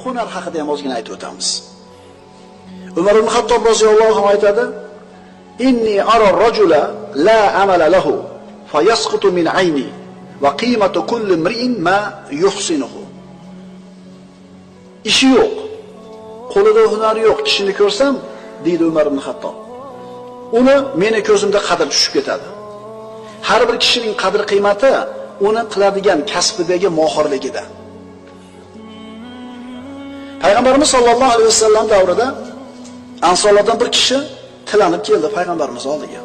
hunar haqida ham ozgina aytib o'tamiz. Umar ibn Xattob roziyallohu anhu aytadi: "Inni ara ar-rajula la amala lahu fayasqutu min ayni va qimatu kulli imri'in ma yuhsinuhu." Ishi yo'q, qo'lida hunari yo'q kishini ko'rsam, deydi Umar ibn Xattob, uni meni ko'zimda qadr tushib ketadi. Har bir kishining qadr qiymati uni qiladigan kasbidagi mohirligida. Payg'ambarimiz sollallohu alayhi vasallam davrida Ansorlardan bir kishi tilanib keldi payg'ambarimiz oldiga.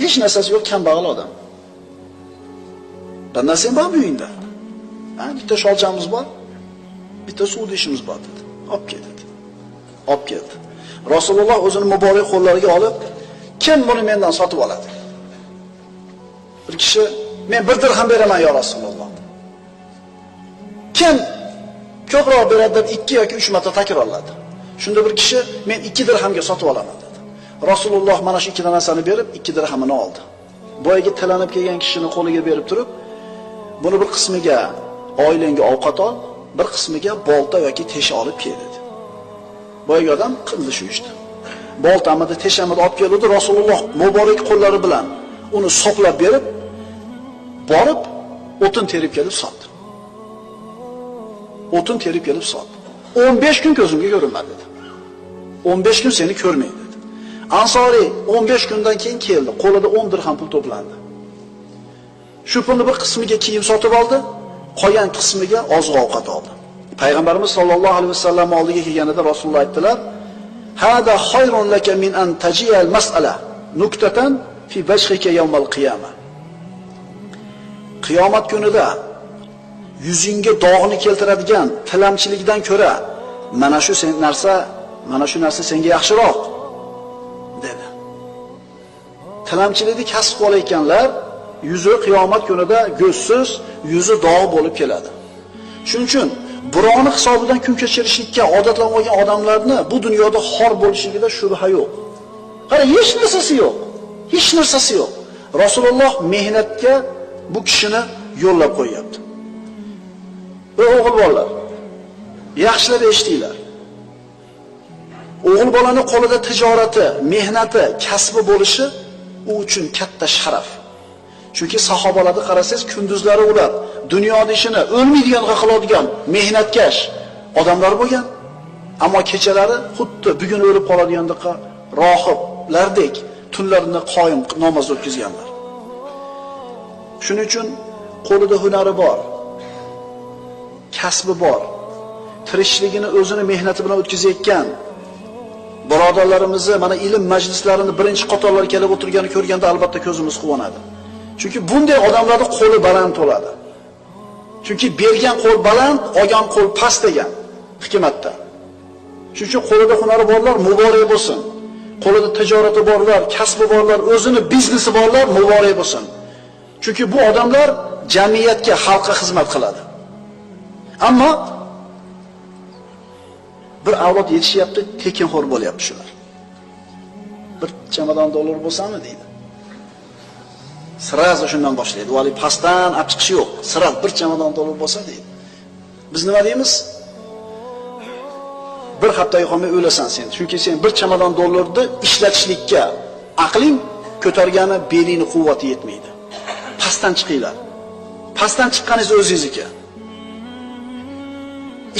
Hech narsasi yo'q, kambag'al odam. "Bir narsang bor bu uyingda?" "Ha, bitta sholchamiz bor, bitta suv idishimiz bor" dedi. "Olib kel" dedi. Olib keldi. Rasululloh o'zini muborak qo'llariga olib, "Kim buni mendan sotib oladi?" Bir kishi, "Men 1 dirham beraman ya Rasululloh." "Kim ko'proq beradi?" deb 2 yoki 3 marta takrorladi. Shunda bir kishi, "Men 2 dirhamga sotib olaman" dedi. Rasululloh mana shu 2 narsani berib 2 dirhamini oldi. Boyagi tilanib kelgan kishining qo'liga berib turib, "Buni bir qismiga oilangga ovqat ol, bir qismiga bolta yoki tesha olib kel" dedi. Boyagi odam qildi shu ishni. Boltamni, teshamni olib keldi, Rasululloh muborak qo'llari bilan uni soqlab berib, borib o'tin terib kelib sotdi. O'tin terib kelib sotdi. 15 kun ko'zimga ko'rinmadi dedi. 15 kun seni ko'rmaydi dedi. Ansoriy 15 kundan keyin keldi. Qo'lida 10 dirham pul to'plandi. Shu pulni bir qismiga kiyim sotib oldi, qolgan qismiga oziq-ovqat oldi. Payg'ambarimiz sollallohu alayhi vasallam oldiga kelganida Rasululloh aytdilar: "Hada khayrun laka min an taji'a al-mas'ala nuktatan fi bashqika yawm al-qiyamah." Qiyomat kunida yuzingga dog'ni keltiradigan tilamchilikdan ko'ra mana shu narsa senga yaxshiroq dedi. Tilamchilikni kasb qilayotganlar yuzi qiyomat kunida go'zsiz, yuzi dog' bo'lib keladi. Shuning uchun birovni hisobidan kun kechirishlikka odatlanib olgan odamlarni bu dunyoda xor bo'lishligida shubha yo'q. Qara, hech narsasi yo'q. Hech narsasi yo'q. Rasululloh mehnatga bu kishini yo'llab qo'yapti. Ey o'g'il bolalar, yaxshilab eshitinglar. O'g'il bolaning qo'lida tijorati, mehnati, kasbi bo'lishi u uchun katta sharaf. Chunki sahobalarni qarasangiz, kunduzlari ular dunyoda ishini o'lmaydiganqa qiladigan mehnatkash odamlar bo'lgan, ammo kechalari xuddi bugun o'lib qoladigandek rohiblardek tunlarini qoyim namoz o'tkazganlar. Shuning uchun qo'lida hunari bor, kasbi bor, tirikchiligini o'zini mehnati bilan o'tkazayotgan birodarlarimizni mana ilm majlislarini birinchi qatorlarga kelib o'tirganini ko'rganda albatta ko'zimiz quvonadi. Chunki bunday odamlarning qo'li baland bo'ladi. Chunki bergan qo'l baland, olgan qo'l past degan hikmatda. Shuning uchun qo'lida hunari borlar muborak bo'lsin. Qo'lida tijorati borlar, kasbi borlar, o'zini biznesi borlar muborak bo'lsin. Chunki bu odamlar jamiyatga, xalqqa xizmat qiladi. Ammo bir avlod yetishyapti, tekinxo'r bo'lyapti shular. Bir chamadon dollar bo'lsami deydi. Sirazi shundan boshlaydi. Vali pastdan olib chiqish yo'q. Siraz bir chamadon dollar bo'lsa deydi. Biz nima deymiz? Bir haftaga qolmay o'lasan sen. Chunki sen bir chamadon dollarni ishlatishlikka aqling ko'targani belingni quvvati yetmaydi. Pastdan chiqinglar. Pastdan chiqqaningiz o'zingizniki.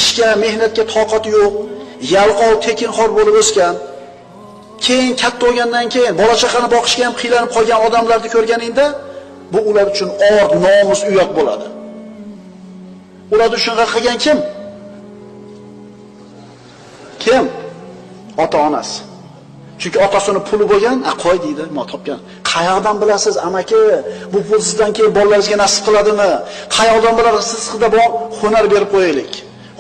Ishga, mehnatga toqati yo'q, yalqov, tekinxo'r bo'lib o'sgan, keyin katta bo'lgandan keyin bola chaqani boqishga ham qiylanib qolgan odamlarni ko'rganingda, bu ular uchun or, nomus, uyat bo'ladi. Ularni shunga qilgan kim? Kim? Ota-onasi. Chunki otasining puli bo'lgan, qo'y deydi, "Men topgan." Qayoqdan bilasiz, amaki, bu pul sizdan keyin bolalaringizga nasib qiladimi? Qayoqdan bilasiz, sizda bor, hunar berib qo'yaylik.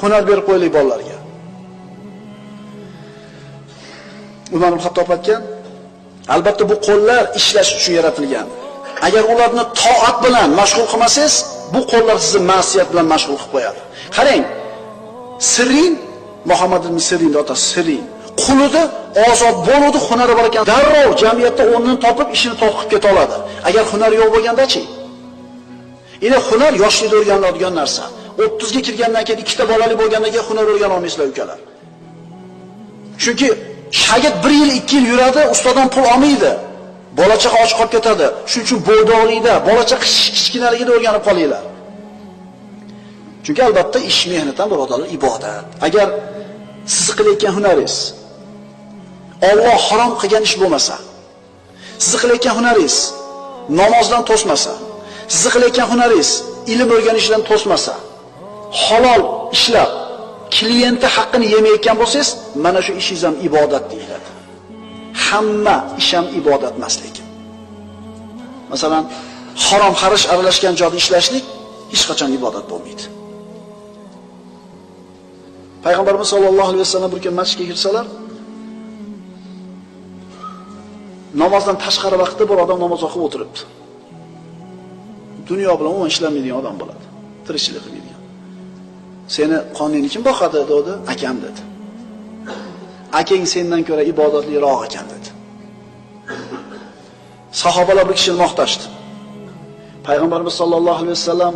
Hunar berib qo'yaylik bolalarga. Umar ibn Xattob aytgan, albatta bu qo'llar ishlash uchun yaratilgan. Agar ularni toat bilan mashg'ul qilmasangiz, bu qo'llar sizni ma'siyat bilan mashg'ul qilib qo'yadi. Qarang, Sirin, Muhammad ibn Sirinning otasi Sirin, qulida ozod bo'ladi, hunari bor ekan, darrov jamiyatda o'rnini topib ishini to'qib keta oladi. Agar hunari yo'q bo'lganda-chi? Hunar yoshlikda o'rganiladigan narsa. 30 ga kirgandan keyin ikkita bolali bo'lgandan keyin hunar o'rgana olmaysizlar ukalar. Chunki shagird 1 yil, 2 yil yuradi, ustodan pul olmaydi. Bola-chaqa och qolib ketadi. Shuning uchun bo'ydoqlikda, bola-chaqa kichkinaligida o'rganib qolinglar. Chunki albatta ish mehnat ham birodarlar ibodat. Agar siz qilayotgan hunaringiz Alloh harom qilgan ish bo'lmasa, siz qilayotgan hunaringiz namozdan to'smasa, siz qilayotgan hunaringiz ilm o'rganishdan to'smasa, halol ishlab klienti haqqini yemayotgan bo'lsangiz, mana shu ishingiz ham ibodat deyiladi. Hamma ish ham ibodat emas lekin. Masalan, harom xarish aralashgan joyda ishlashlik hech qachon ibodat bo'lmaydi. Payg'ambarimiz sollallohu alayhi vasallam bir kun masjidga kirsalar, namozdan tashqari vaqtda bir odam namoz o'qib o'tiribdi. Dunyo bilan umuman ishlamaydigan odam bo'ladi. Tirikchilik qilmaydigan. Seni qoningni kim boqadi dedi? Akam dedi. Akang sendan ko'ra ibodatliroq ekan dedi. Sahobalar bir kishini maqtashdi. Payg'ambarimiz sollallohu alayhi vasallam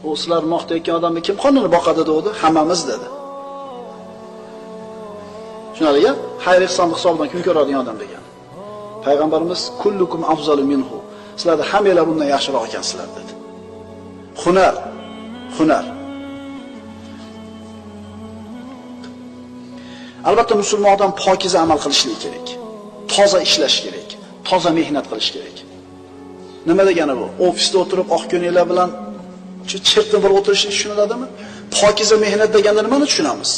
u sizlar maqtayotgan odamni kim qonini boqadi dedi? Hammamiz dedi. Shunaliga xayr-ehson hisobidan kun ko'radigan odam degan. Payg'ambarimiz kullukum afzalu minhu. Sizlarda hammanglar undan yaxshiroq ekansizlar dedi. Hunar. Albatta musulmon odam pokiza amal qilishi kerak. Toza ishlash kerak. Toza mehnat qilish kerak. Nima degani bu? Ofisda o'tirib oq ko'naklar bilan chertib bir o'tirishni tushuniladimi? Pokiza mehnat deganda nimani tushunamiz?